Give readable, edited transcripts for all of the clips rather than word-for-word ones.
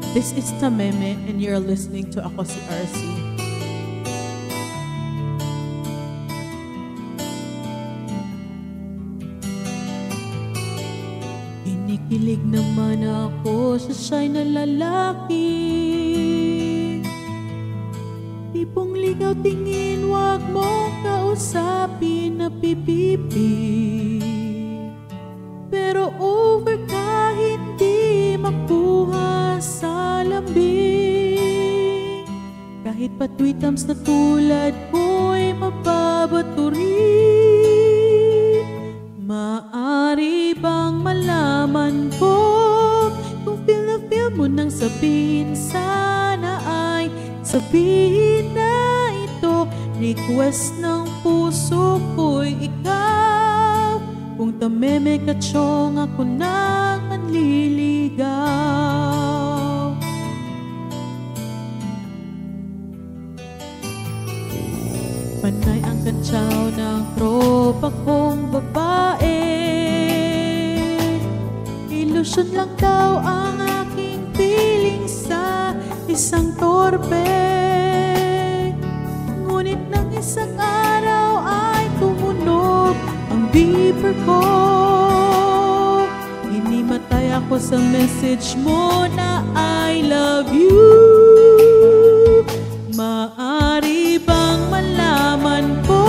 This is Tameme and you're listening to Ako Si RC. Kinikilig naman ako sa siya'y na lalaki. Tipong ligaw tingin, wag mong kausapin na pipipi. Pero over ka, hindi makuha sa lambing. Kahit pa tweetams na tulad ko'y mapabaturin. Maari bang malaman ko kung feel na feel mo nang sabihin? Sana ay sabihin na ito. Request ng puso ko'y ikaw. Kung Tameme ka chong, ako nang manliligaw. Panay ang kantsaw ng tropa kong babae. Ilusyon lang daw ang aking piling sa isang torpe. Ngunit ng isang araw ay tumunog ang beeper ko. Hinimatay ako sa message mo na I love you. Maari bang malaman ko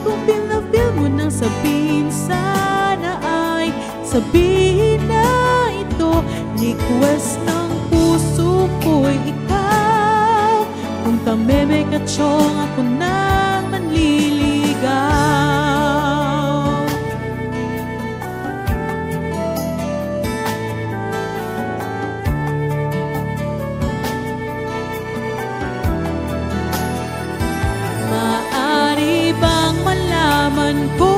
kung feel na feel mo nang sabihin? Sana ay sabihin na ito. Request ng puso ko'y ikaw. Kung Tameme ka chong, ako nang manliligaw. Maari bang malaman ko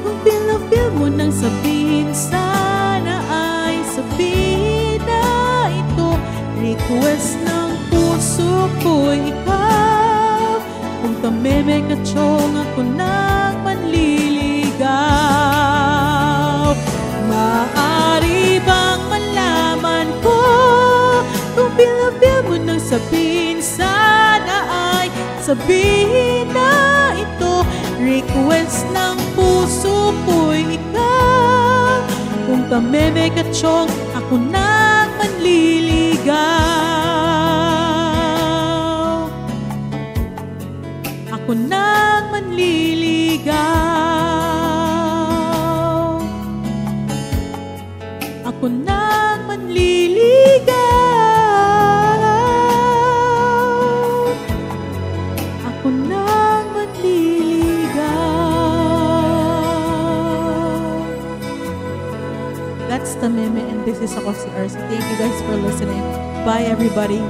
kung feel na feel mo nang sabihin? Sana ay sabihin na ito. Request ng puso ko'y ikaw. Kung Tameme ka chong, ako nang manliligaw. Maari bang malaman ko kung feel na feel mo nang sabihin? Sana ay sabihin na ito. Request ng puso ko'y ikaw. Kung Tameme ka chong, ako nang manliligaw. Ako nang manliligaw. Ako nang manliligaw. Ako nang manliligaw. That's Tameme and this is Ako Si RC. Thank you guys for listening. Bye everybody.